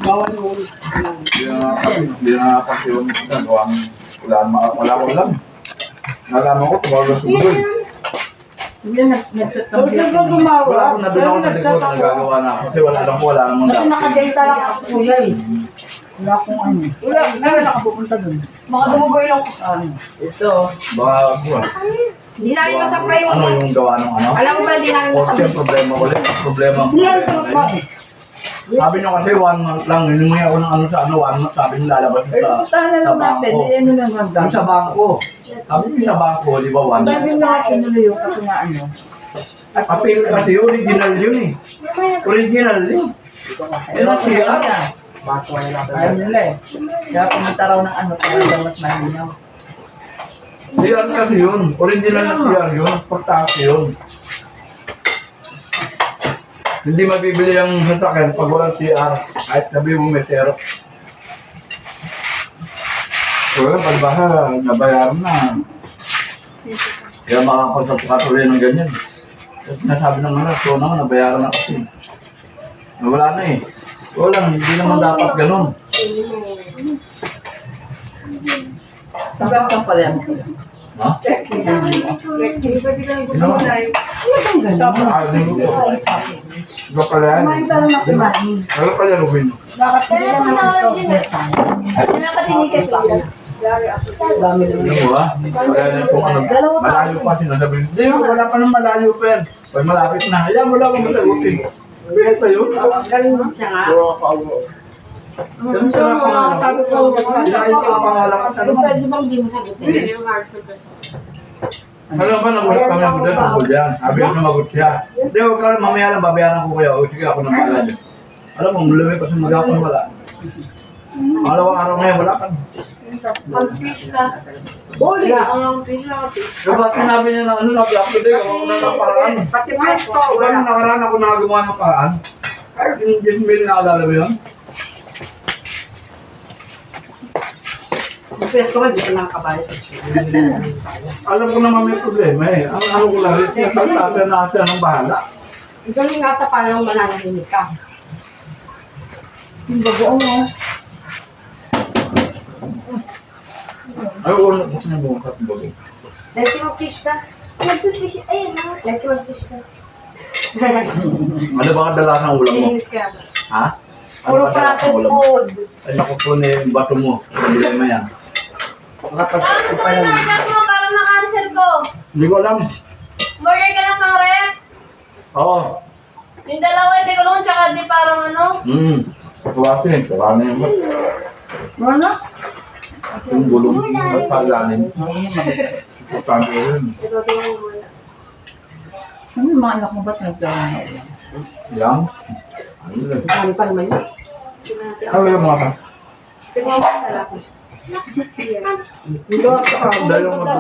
Bawal yun. Hindi na kasi yung wala ko alam. Nalaman ko, tumawag sa budoy. Yan, nagtatampi ako. Wala akong nabila ko na likod, nagagawa na ako. Kasi wala lang ko, wala namang Kasi dati. nakadata lang ako kuya eh. Wala akong ano. Wala, meron nakapupunta dun. Baka dumugoy lang. Ito. Baka ako Hindi namin masapray yung... ano yung gawa ng ano? Alam mo ba, hindi namin Kotse masapray. ang problema ko ulit. Problema ang problema. Sabi nyo kasi 1 month lang, yun mo ako ng ano sa ano, 1 month, sabi nyo lalabas Eh, puntahan na lang natin. bangko. Ano lang ang Yung sa bangko. Sabi nyo sa bangko, di ba 1 month? Sabi na tinuloy yung kasi nga ano. At papel kasi original yun eh. Original yun. Yan ang CR. Ayaw nila eh. Kaya pumunta raw ng ano, kaya daw mas malinaw. CR kasi yun. Original na CR yun. Portake yun. Hindi mabibili ang sasakyan pag walang CR. Kahit sabi mo may zero. Wala, pagbaha, nabayaran na. Kaya makakapagpatuloy ng ganyan. At nasabi ng ano, so naman, nabayaran na kasi. Wala na eh. Wala, hindi naman dapat ganun. Sabi ako pala yan. Ha? Iba pala yan. Kumain pa lang ako mani. Ano pala Rubin? Bakit hindi lang ako ito? Dami naman. Ano ba? Kaya na kung ano, malayo pa sinasabi. Hindi, wala pa nang malayo pa yan. Pag malapit na, ayan mo lang kung masagutin. Kaya pa yun. Galing din siya nga. Ganun siya ang pangalan. Ilayo ka ang pangalan. Ano ba? Pwede bang di mo sagutin? Ano ba nagulat kami ng budan tungkol yan? Sabi ko magot siya. Hindi, huwag ka mamaya lang babayaran ko kuya. O sige, ako nang pala dyan. Alam mo, mulumi pa sa magapon wala. Pangalawang araw ngayon, wala ka. Mag-fish ka. Buli! Ang fish lang ako. Diba sinabi niya na ano, nag-upload eh, gawa ko na ng paraan. Pati presko, Diba nung nakaraan ako nakagawa ng paraan? Ay, yung 10 million naalala mo yun? presko ka, di ka nakakabayad. Alam ko naman may problema eh. Ang ano ko lang, nagsasabi na siya ng bahala. Galing nga sa parang mananahimik ka. Yung bagoong mo. Ay, wala ko na buong katulog. Let's see mag-fish ka. Mag-fish. Ayun na. Let's see mag-fish ka. Ano ba kadalasan ang ulam mo? Linis ka. Ha? Puro ba kadalasan processed ang ulam mo? food. Ay, naku po na yung bato mo. Problema yan. Makapasok pa lang. mo para ma-cancel ko. Hindi ko alam. Murder ka lang pang rep. Oo. Yung dalawa, hindi ko lang tsaka di parang ano. Kawasin. Sarami yung bato. Ano? Yung gulong. Ba't paglalim? Importante yun. Ito yung wala. Ano yung mga anak mo ba't nagkaroon na ulam? Yan. Ano yun? Ano pa naman yun? Ano yung mga ka? Tingnan mo sa laki. Ito, Dahil yung mga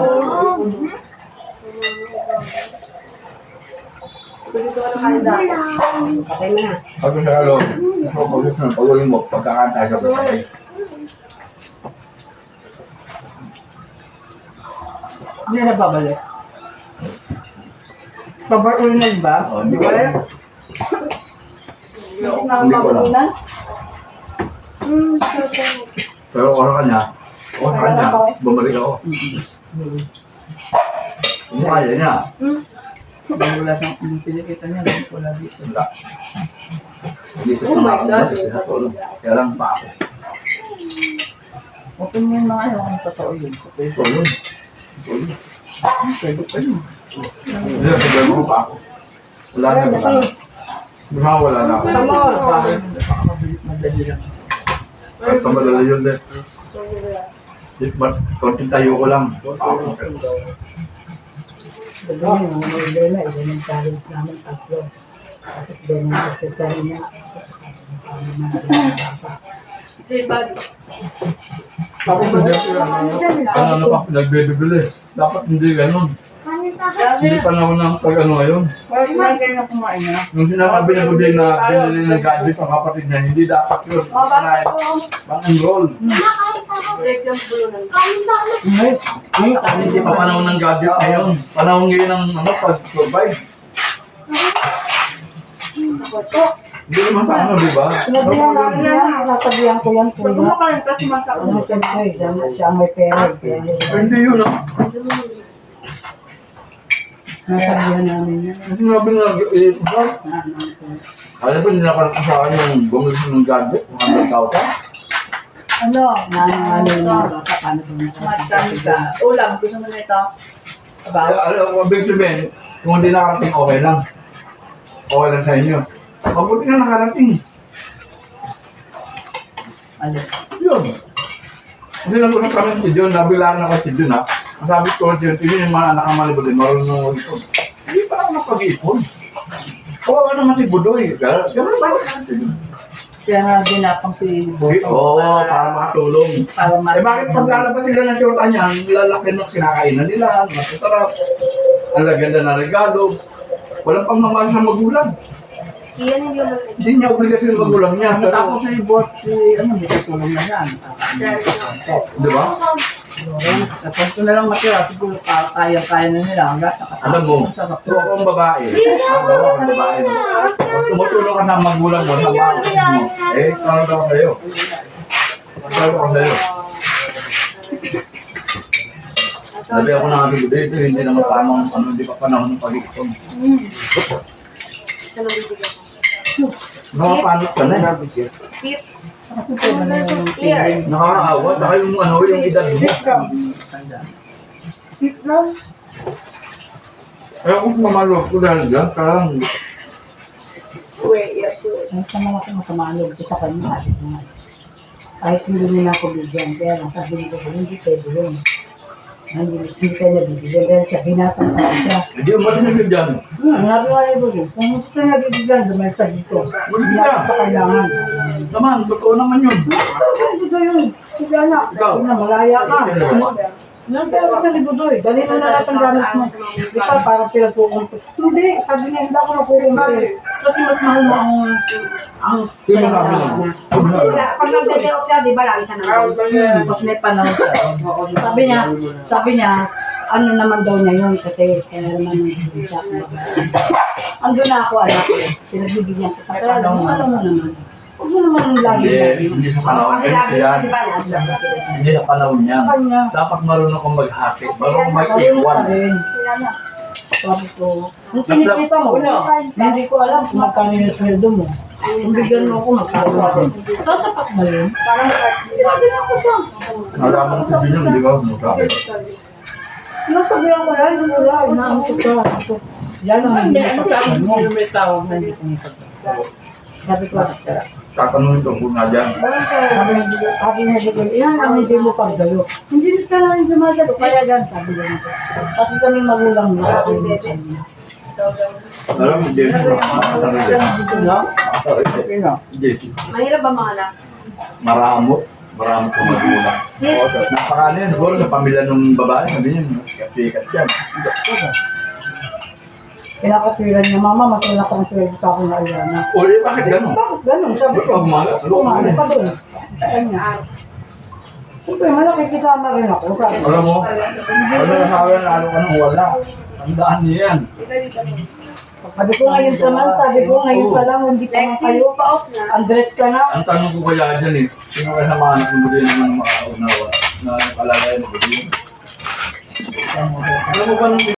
Pwede ko na kayo dapat. patay na. Sabi sa alo, pag-uling mo, pagkakanta sa patay. Hindi na babalik. Pabar-ulan ba? Hindi ko alam. Hindi ko alam. Pero oras kanya, bumalik ako. Hindi kaya niya. Wala siyang pinikita niya. Wala dito. Wala. Hindi sa pangakas, sinatulong. Kaya lang pa ako. Open mo yung mga ano kung totoo yun. Tulong. Pwede pa yun. Hindi, sabihan mo pa ako. Wala na, wala na. Wala na ako. Tama, bakit? Madali lang. At sa madala yun din. But, konting tayo ko lang. Sabi mo, mag-order na, ilan ang challenge namin tatlo. Tapos doon ang exercise niya. Tapos hindi ko yan. Ano pa, nagbibili. Dapat hindi ganun. Hindi pa naman ang pag-ano ngayon. Parang kumain na kumain na. Nung sinasabi niya ko din na binili ng gadget ang kapatid niya, hindi dapat yun. Pang-enroll. Hindi pa panahon ng gadget ngayon. Panahon ngayon ng pag-survive. Hindi naman sa ano, di ba? Sinabihan namin yan, nasabihan ko yan. Huwag mo makain kasi masakit. Ano siyempre, siya ang may pera. Hindi yun ah. Nasabihan namin yan. Sinabi na, alam ba nila ka sa akin yung bumili ng gadget, 100,000? Ano yung mga bata, paano ba Matami ka. Ulam, gusto mo na ito? Alam ko, big sabihin, kung hindi nakarating, okay lang. Okay lang sa inyo. Mabuti na nakarating. Ano? Yun. Kasi nag-usap kami si John, nabilaan ako si John ha. Ang sabi ko si John, yun yung mga nakamalibod din, marunong mag-ipon. Hindi pa ako napag-ipon. Oo, ano naman si Budoy. Gano'n ba? Kaya nga ginapang si Oo, para makatulong. para Eh bakit pag lalabas sila ng shorta niya, ang lalaki ng kinakainan nila, masasarap, ang ganda na regalo, walang pagmamahal sa magulang. Iyan hindi mo Hindi niya obligasyon yung magulang niya. Pero, Tapos si boss, ano, may katulong na yan. di ba? Kapag ko na lang matira, siguro kaya na nila. Ang lahat nakatapos. Alam mo, so akong babae, akong babae, pag tumutulong ka sa magulang mo, sa mga mo, eh, ano daw sa'yo? Ano daw sa'yo? Sabi ako na nga dito, hindi naman tamang, hindi pa panahon ng pag-iipon. Ito nang bibigyan ko. Nakapanot ka na. Sit. Kasi pwede na yung Here. Nakakaawa, saka yung yung edad mo. Sit lang. Eh, kung mamalog ko dahil dyan, parang, Wait, yes, wait. Ang sama ako makamalog ko sa kanya. Kahit hindi nila ako bigyan, kaya lang sabi ko, hindi pwede yun. Hindi kanya bibigyan dahil siya binatang sa siya. hindi mo matinigil dyan. Nabi nga yung bugis. Kung gusto ka niya bibigyan, dumesa dito. Hindi ako sa kailangan. Naman, totoo naman yun. Dito yun. Sige anak, Ikaw. na malaya ka. Nagpero sa libudoy. Dali na lahat ang gamit mo. Di pa, parang pinagkukumpit. Hindi, sabi niya, hindi ako nakukumpit. Kasi mas mahal mo ang Sino sabi niya? Pag nagdadeo siya, di ba, lagi siya nang Pag may panahon siya. Sabi niya, ano naman daw niya yun kasi kaya naman hindi siya andun na ako anak ko. Pinagbibigyan ko. Kaya alam mo naman. Huwag mo naman lagi Hindi sa panahon niya yan. Di ba, Hindi sa panahon niya. Kanya. Dapat marunong kong maghati. Marunong Ayun mag-iwan. pa rin. Sabi ko, kung kinikita mo, hindi ko alam kung magkano yung sweldo mo. Kung bigyan mo ako, magkano ako. Sasapat na yun. parang Sinabi na ako siya. Nalaman ko din yun, di ba? Mutabi. Nasabihan ko lang, hindi wala. Inaamit ko. Yan ang hindi pagkakas mo. May tawag na hindi kumipagkakas. Sabi ko, Tatanungin ko kung nga dyan. sabi niya, yan ang hindi mo pagdalo. Hindi ka na rin sumasagot. Kaya yan, sabi niya. Kasi kami magulang niya. Alam mo, Jesse, Jesse, mahirap ba mga anak? maramo ka magulang. Sit. Napakano yan, siguro sa pamilya ng babae, sabi niya, sikat yan. Pinakatwiran niya, mama, mas wala kang sweldo sa akin na Aliana. Uli, bakit gano'n? Bakit ganun? Sabi ko, Pag umaga, kumano pa doon. Kanya. Siyempre, malaki kasama rin ako. Sabi ko, Alam mo, ano na sabi na lalo ka nang wala. Tandaan niya yan. sabi ko ngayon pa lang, hindi pa nga Lexi, kayo. pa-off na. Andres ka na. Ang tanong ko kaya dyan eh, sino kaya sa mga anak mo din ng mga unawa na kalagayan mo din? Alam mo ba nung